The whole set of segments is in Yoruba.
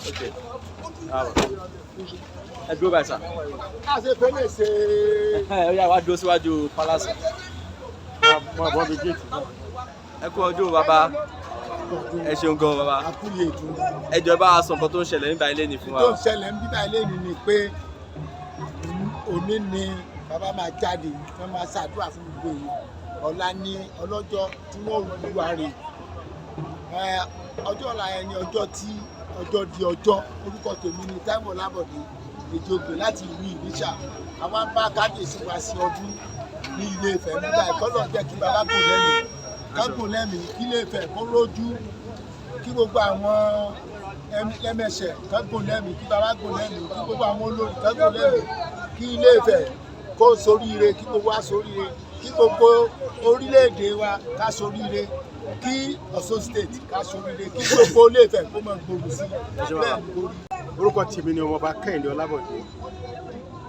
Okay. Ẹ dúró báyìí sà. A ṣe fẹ́lẹ̀ ṣe. Ó yá wá dúró síwájú palace. Mo bọ́ bí géètì náà. Ẹ kú ọjọ́ bàbá. Ẹ ṣeun gan bàbá. Àkúyè ètò. Ẹ jọ̀ọ́ bá a sọ nǹkan tó ń ṣẹlẹ̀ nígbà ilé ni fún wa. Tó ń ṣẹlẹ̀ nígbà ilé ni pé òní ni bàbá máa jáde wọ́n máa ṣàdúrà fún gbogbo èèyàn. Ọ̀la ni ọlọ́jọ́ tí wọ́n rú wa rè. Ọjọ́ ọ̀la yẹn ni ọjọ́ tí ọjọ́ di ọjọ́. Orúkọ tèmi ni Táíwò Ọlábọ̀dé Èjògbè láti ìlú Ìníṣà. Àwọn bá kábíyèsí wa sí ọdún ní Ilé Ifẹ̀ nígbà ìkọ́lọ̀ jẹ́ kí bàbá gùn lẹ́mìí. Kágùn lẹ́mìí kí Ilé Ifẹ̀ kó rójú, kí gbogbo àwọn lẹ́mẹ̀ṣẹ̀ kágùn lẹ́mìí, kí bàbá gùn lẹ́mìí, kí gbogbo àwọn olórí kágùn lẹ́mìí, kí Ilé Ifẹ̀ kó soríire, kí gbogbo wa soríire, kí gbogbo orílẹ̀-èdè wa ká soríire, kí Ọ̀ṣun state ká soríire, kí gbogbo Ilé Ifẹ̀ kó máa gbòòrò sí bẹ́ẹ̀ ni kó rí. Orúkọ tèmi ni ọmọọba Kẹ́hìndé Ọlábọ̀dé,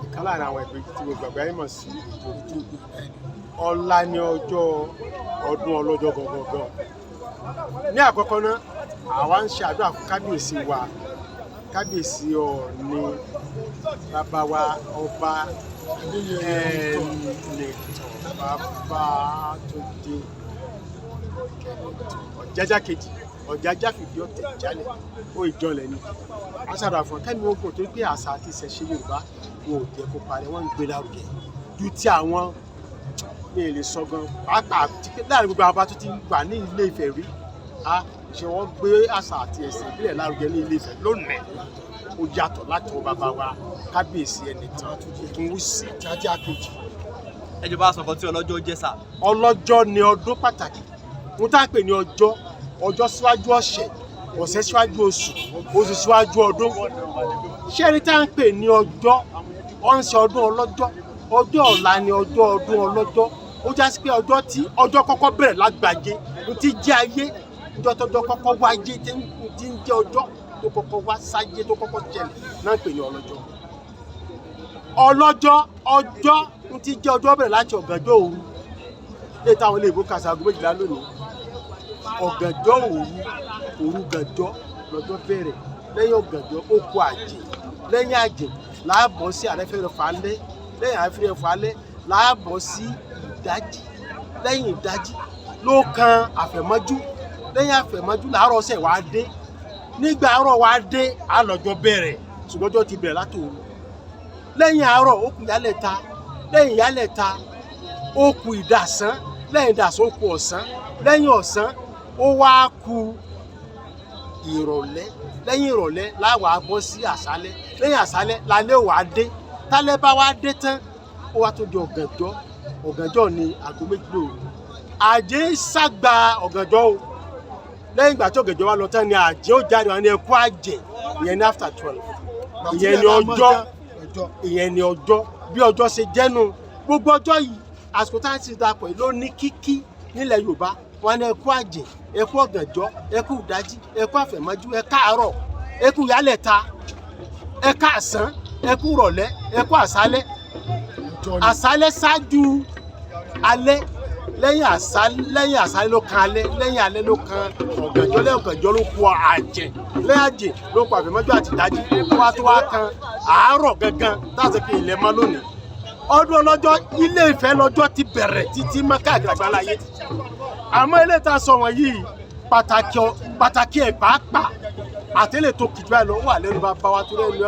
ìkan láàrin àwọn ìbejì tí gbogbo àgbáyé mọ̀ sí Ìjòyè. Ọ̀la ni ọjọ́ ọdún ọlọ́jọ́ gangan. Ní àkọ́kọ́ náà, àwa ń ṣe àdúrà fún kábíyèsí wa, kábíyèsí Ọọ̀ni bàbá wa ọba Ẹnìtàn Babátúndé Ọ̀jájá kejì, Ọ̀jájá fìdí ọ̀tẹ̀ jálẹ̀, ó ìjọlẹ̀ ni. A ṣàdúrà fún kẹ́mi ogun tó gbé àṣà àti ìṣẹ̀ṣe Yorùbá wọn ò jẹ́ kó parẹ́, wọ́n ń gbé lárugẹ ju ti àwọn ní ilé sọ́gan pàápàá láàrin gbogbo àwọn bá tó ti wà ní Ilé Ifẹ̀ rí ṣe wọ́n gbé àṣà àti ẹ̀sìn ìbílẹ̀ lárugẹ ní Ilé Ifẹ̀ lónìí. Ó yàtọ̀ láti wọn bàbá wa kábíyèsí Ẹnìtàn Ògúnwùsì Ọ̀jájá kejì. Ẹ jọ̀ọ́ bá a sọ nǹkan tí ọlọ́jọ́ jẹ́ sà. Ọlọ́jọ́ ni ọdún pàtàkì. Mo tá à ń pè ní ọjọ́ síwájú ọ̀sẹ̀, ọ̀sẹ̀ síwájú oṣù, oṣù síwájú ọdún. Ṣé ẹni tá à ń pè ní ọjọ́ ó ń ṣe ọdún ọlọ́jọ́? Ọjọ́ ọ̀la ni ọjọ́ ọdún ọlọ́jọ́. Ó já sí pé ọjọ́ tí ọjọ́ kọ́kọ́ bẹ̀rẹ̀ lágbàáyé tí jẹ́ ayé, ọjọ́ tọ́jọ́ kọ́kọ́ wáyé tí ń jẹ́ ọjọ́ tó kọ́kọ́ wá sáyé tó kọ́kọ́ ṣẹlẹ̀ náà ń pè ní ọlọ́jọ́. Ọjọ́ tí jẹ́ ọjọ́ bẹ̀rẹ̀ láti ọ̀gànjọ́ òru. Lè táwọn ilé ìbò kàṣàgó 12 lónìí. Ọ̀gànjọ́ òru gànjọ́ lọ́jọ́ bẹ̀rẹ̀. Lẹ́yìn ọ̀gànjọ́ ó kù àjẹ́. Lẹ́yìn àjẹ́ láàbọ̀ sí àrẹ́fẹ́rẹ́fà alẹ́. Lẹ́yìn àrẹ́fẹ́rẹ́fà alẹ́ láàbọ̀ sí ìdájí. Lẹ́yìn ìdájí ló kan àfẹ̀mọ́jú. Lẹ́yìn àfẹ̀mọ́jú làárọ̀ ọ̀sẹ̀ wá dé. Nígbà àárọ̀ wá dé àlọ́jọ́ bẹ̀rẹ̀, ṣùgbọ́n ọjọ́ ti bẹ̀rẹ̀ látòru. Lẹ́yìn àárọ̀ ó kù ìyálẹ̀ta. Lẹ́yìn ìyálẹ̀ta ó kù ìdàsán. Lẹ́yìn ìdàsán ó kù ọ̀sán. Lẹ́yìn ọ̀sán ó wá kù ìrọ̀lẹ́. Lẹ́yìn ìrọ̀lẹ́ láwà bọ́ sí àṣálẹ́. Lẹ́yìn àṣálẹ́ lálẹ́ wá dé. Tálẹ́ bá wá dé tán ó wá tó di ọ̀gànjọ́. Ọ̀gànjọ́ ni aago 2 òru. Àjẹ́ ṣàgbà ọ̀gànjọ́ o. Lẹ́yìn ìgbà tí ọ̀gànjọ́ wá lọ tán ni àjẹ́ ó jáde wá ní ẹkú àjẹ́, ìyẹn ní after 12. Ìyẹn ni ọjọ́ bí ọjọ́ ṣe jẹ́nu. Gbogbo ọjọ́ yìí àsìkò tá à ń ti dapọ̀ ló ní kíkí nílẹ̀ Yorùbá. Wọ́n ní ẹkú àjẹ́, ẹkú ọ̀gànjọ́, ẹkú ìdájí, ẹkú àfẹ̀mọ́jú, ẹkú àárọ̀, ẹkú ìyálẹ̀ta, ẹkú àsán, ẹkú ìrọ̀lẹ́, ẹkú àṣálẹ́. Àṣálẹ́ ṣáájú alẹ́. Lẹ́yìn àṣálẹ́ ló kan alẹ́. Lẹ́yìn alẹ́ ló kan ọ̀gànjọ́. Lẹ́yìn ọ̀gànjọ́ ló kù àjẹ́. Lẹ́yìn àjẹ́ ló kù àfẹ̀mọ́jú àti ìdájí. Wá tó wá kan àárọ̀ gangan táàsì pé ilẹ̀ mọ́ lónìí. Ọdún ọlọ́jọ́ Ilé Ifẹ̀ lọ́jọ́ ti bẹ̀rẹ̀ títí mọ́ káàkiri àgbáláyé. Àmọ́ ilé tá a sọ wọ̀nyí pàtàkì ẹ̀ pàápàá àtẹ́lẹ̀ tó kìjú ẹ̀ lọ wà lẹ́nu bàbá wa tó lẹ́nu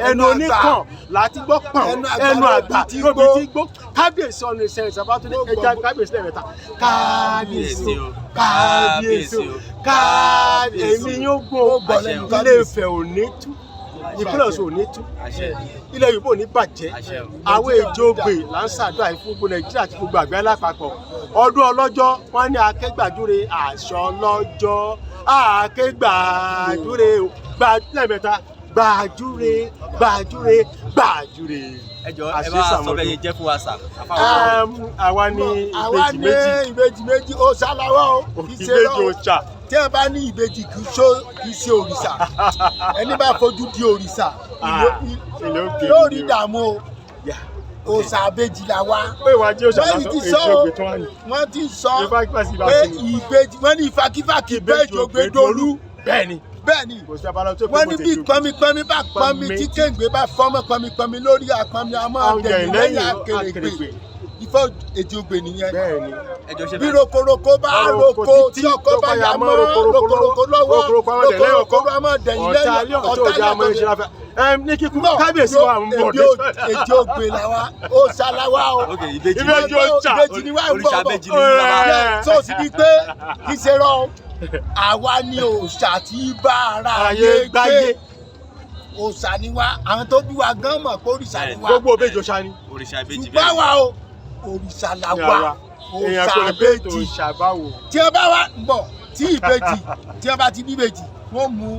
ẹnu oníkàn láti gbọ́ pọ̀n ẹnu àgbà lóbi tí gbó. Kábíyèsí ọ̀nà ìṣẹ̀lẹ̀ ìṣàbá tó ní ẹja kábíyèsí lẹ́mẹ̀ta. Kábíyèsí o, kábíyèsí o, kábíyèsí. Èmi yóò gbọ́ Ilé Ifẹ̀ ò ní tú, ìpínlẹ̀ Ọ̀ṣun ò ní tú, ilẹ̀ Yorùbá ò ní bàjẹ́. Àwọn Èjògbè là ń ṣàdúrà fún gbogbo Nàìjíríà àti gbogbo àgbáyé lápapọ̀. Ọdún ọlọ́jọ́ wọ́n ní akégbàdúre àṣọ ọlọ́jọ́, akégbàdúre lẹ́mẹ̀ta, gbàdúre. Ẹ jọ̀ọ́ ẹ bá sọ bẹ́ẹ̀ yẹn jẹ́ fún wa sà. Àwa ní ìbejì méjì. Ó ṣàlàwọ́ o. Ìbejì òòṣà tí ẹ bá ní ìbejì kì í ṣe òrìṣà ẹni bá fojú di òrìṣà yóò rí ìdààmú o òòṣà àbejì là wá wọ́n ti sọ pé ìbejì wọ́n ní ìfakífàkì ìbejì ògbédolú bẹ́ẹ̀ni wọ́n ní bí pọnmipọnmi bá pọnmi tí kéǹgbé bá fọ́mọ́ pọnmipọnmi lórí àpọnmi àmọ́ ọ̀dẹ̀yìn lẹ́yìn akèrègbè ìfọ̀ èjì ògbè nìyẹn bí rokoroko bá roko tí ọkọ bá yà mọ́ rokoroko lọ́wọ́ rokoroko bá mọ́ dẹ̀yìn lẹ́yìn ọ̀tá ní kíkún kábíyèsí wa ń bọ̀ dé. èjì ògbè làwa ó ṣàlàwà o ìbejì ni wà ń bọ̀ tó sì di pé kì í ṣe rọ àwa ni òòṣà tí bá ara yé gbé òòṣà ni wá àwọn tó bí wa gan mọ̀ pé òrìṣà ni wá gbogbo òbejì òòṣà ni ṣùgbọ́n wa o òrìṣà là wá òòṣà àbejì tí ẹ bá wà ń bọ̀ tí ìbejì tí ẹ bá ti bí ìbejì wọ́n mú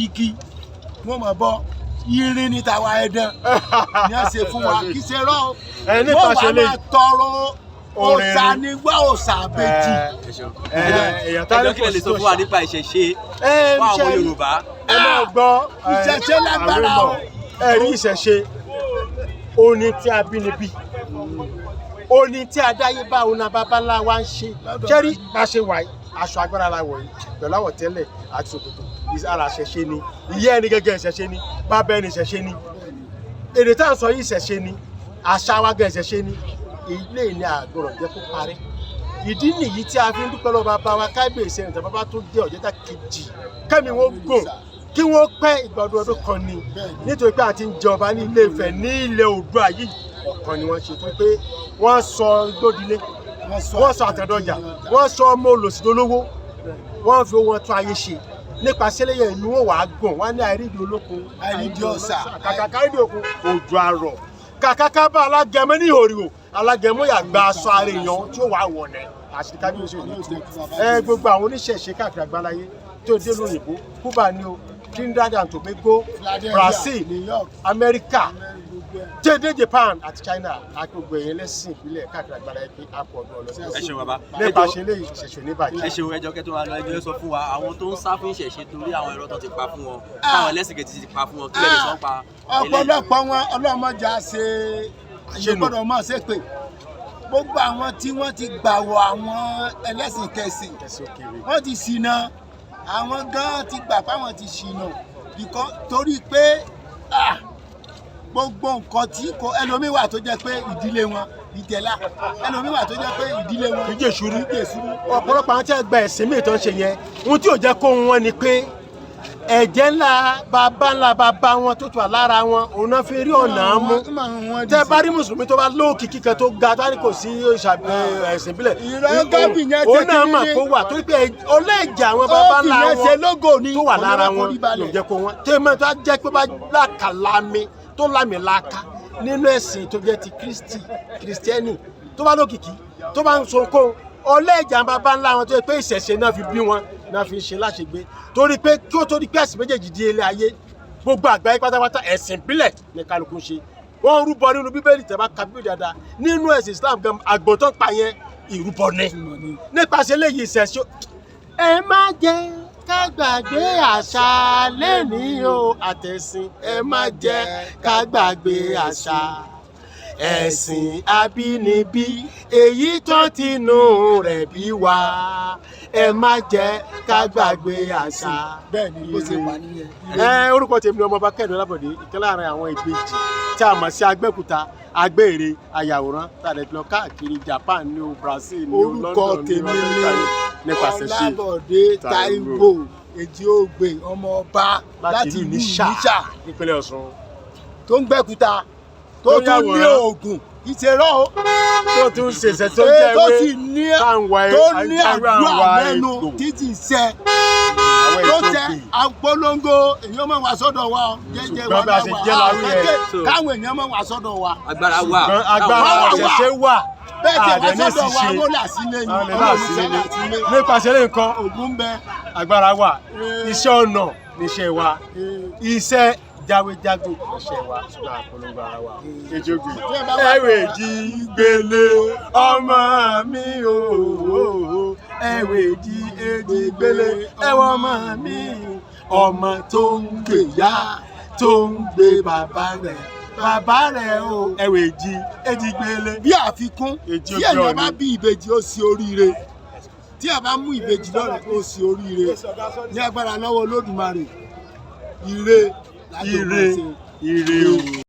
igi wọ́n mọ̀ bọ́ irin ní tàwa ẹ̀dán ni a ṣe fún wa kì í ṣe rọ́ wọ́n wà máa tọrọ òòṣà ni wá òòṣà àbejì. ẹjọ́ kí lè sọ fún wa nípa ìṣẹ̀ṣe fún àwọn Yorùbá. ẹ máa gbọ́ ìṣẹ̀ṣe lágbára o. ẹ̀rí ìṣẹ̀ṣe oní tí abínibí oní tí adáyébá ọ̀nà babalá wa ń ṣe jẹ́rí bá ṣe wà aṣọ agbára la wọ̀ yìí pẹ̀lú àwọ̀tẹ́lẹ̀ àti ṣòkòtò ara ìṣẹ̀ṣe ni ìyá ẹni gẹ́gẹ́ ìṣẹ̀ṣe ni bàbá ẹni ìṣẹ̀ṣe ni èdè tá à ń sọ yìí ìṣẹ̀ṣe ni àṣà wa gẹ́ ìṣẹ̀ṣe ni ilé ní àgbọ̀rọ̀ jẹ́ kó parẹ́ ìdí nìyí tí a fi ń dúpẹ́ lọ́wọ́ bàbá wa kábíyèsí ẹni tàbí bàbá tó dé Ọ̀jẹ́ta kejì kẹ́mi wọ́n gùn kí wọ́n pẹ́ ìgbàdo ọdún kan ni nítorí pé àti ń jọba ní Ilé Ifẹ̀ ní ilẹ̀ Oòduà yìí ọ̀kan ni wọ́n ṣe tó pé wọ́n sọ Igbódilé wọ́n sọ Àtàndọ̀jà wọ́n sọ ọmọ olòṣìdólówó wọ́n fi owó tún ayé ṣe nípasẹ̀ lẹ́yìn ìlú wọn wàá gùn wọn ní àìrídìí olókun àìrídìí ọ̀sà kàkà kárídìí òkun òjò àrọ̀ kàkà kábà alágẹmọ ní ìhòòrò alágẹmọ yàgbà aṣọ ara èèyàn tí ó wà wọ̀nẹ̀ àṣírí kábíyèsí òní gbogbo àwọn oníṣẹ̀ṣe káàkiri àgbáláyé tó dé lóyìnbó Cuba ní o Trinidad and Tobago Brazil America jẹ́dẹ́ Japan àti China agbègbè yẹn lẹ́sìn ìpínlẹ̀ káàkiri àgbáláyé pé a pọ̀ ọdún ọlọ́sẹ̀. ẹ ṣeun bàbá nípa ṣe lè ìṣẹ̀ṣẹ̀ oníbàjẹ́. ẹ ṣeun ẹjọ́ kẹ́tọ́ wa lọ ẹjọ́ sọ fún wa àwọn tó ń sá fún ìṣẹ̀ṣe torí àwọn ẹ̀rọ tó ti pa fún wọn káwọn ẹlẹ́sìn kejì ti pa fún wọn kí lè sọ pa. ọ̀pọ̀lọpọ̀ wọn ọlọ́mọjà ṣe àṣegbọ́dọ̀ mọ̀ ṣe pé gbogbo àwọn tí wọ́n ti gbàwọ̀ àwọn ẹlẹ́sìn kẹsìn wọ́n ti ṣìnà àwọn gan ti gbà fáwọn ti ṣìnà torí pé gbogbo nǹkan tí kò ẹlòmíì wà tó jẹ́ pé ìdílé wọn ìjẹlá ẹlòmíì wà tó jẹ́ pé ìdílé wọn ìjẹsùrú ọ̀pọ̀lọpọ̀ àwọn tí a gba ẹ̀sìn míì tó ń ṣe yẹn ohun tí ò jẹ́ kó wọn ni pé ẹ̀jẹ̀ ńlá bàbá wọn tó tù wà lára wọn òun náà fi rí ọ̀nà mú tẹ́ bá rí mùsùlùmí tó bá lóòkìkí kan tó ga tó kò sí ẹ̀sìn ìbílẹ̀ òun náà mà kó wà torí pé ọlẹ́ẹ̀jẹ̀ àwọn bàbá ńlá wọn tó wà lára wọn ló jẹ́ kó wọn tẹ́ mọ́ tó jẹ́ pé bá lákàlámi tó lámìláka nínú ẹ̀sìn tó jẹ́ ti kìrìsìtẹ́nì tó bá lókìkí tó bá ń sọkó ọlẹ́ẹ̀jà bàbá ńlá wọn tó yẹ pé ìṣẹ̀ṣe náà fi bí wọn náà fi ṣe láṣegbé torí pé kí ó tó di pé ẹ̀sìn méjèèjì di ilé ayé gbogbo àgbáyé pátápátá ẹ̀sìn ìbílẹ̀ ní kálukú ṣe wọ́n rúbọ nínú bíbélì tẹ́ bá ka bíbélì dáadáa nínú ẹ̀sìn Islam gan àgbọ̀tán pa yẹn ìrúbọ ní nípasẹ̀ eléyìí ìṣẹ̀ṣe ẹ má jẹ́ ká gbàgbé àṣà lẹ́nìí o àtẹ̀sìn ẹ má jẹ́ ká gbàgbé àṣà ẹ̀sìn abínibí èyí tó ti nù rẹ̀ bí wa ẹ má jẹ́ ká gbàgbé àṣà. bẹ́ẹ̀ni bó ṣe wà nìyẹn. orúkọ tèmi ni ọmọọba Kẹ́hìndé Ọlábọ̀dé ìkan láàrin àwọn ìbejì tí a mọ̀ sí Agbẹ́òkúta agbére ayàwòrán tàbí lọ káàkiri Japan ní o Brazil ní o London orúkọ tèmi ni Ọlábọ̀dé Táíwò Èjì Ògbè ọmọọba láti ìlú Ìníṣà nípínlẹ̀ Ọ̀ṣun tó ń gbẹ́kúta tó tún ní oògùn ìṣèrọ tó tún ṣẹṣẹ tó jẹ ewé tó ní àdúrà mẹ́nu títí iṣẹ́ tó tẹ apolongo èèyàn máa wà sọ́dọ̀ wa jẹ́jẹ́ wà káwọn èèyàn máa wà sọ́dọ̀ wa. agbára wà ṣẹṣẹ wà bẹ́ẹ̀ tí wọ́n sọ́dọ̀ wa wọ́n là sílé ni nípasẹ̀ lè nǹkan ògùn bẹ agbára wà iṣẹ́ ọnà níṣẹ́ wa iṣẹ́ jáwéjágbó iṣẹ́ wa ṣùgbọ́n àpolongo ara wa Èjì Ògbè ẹ̀wẹ̀ jí gbélé ọmọ mi o ẹ̀wẹ̀jì èjì gbélé ẹ̀wọ̀n ọmọ mi ọmọ tó ń gbèyà tó ń gbé bàbá rẹ̀ o ẹ̀wẹ̀jì èjì gbélé. bí àfikún tí èèyàn bá bí ìbejì ó ṣe oríire tí a bá mú ìbejì lọ́rẹ̀ ó ṣe oríire ní agbára lọ́wọ́ Olódùmarè ire ire o.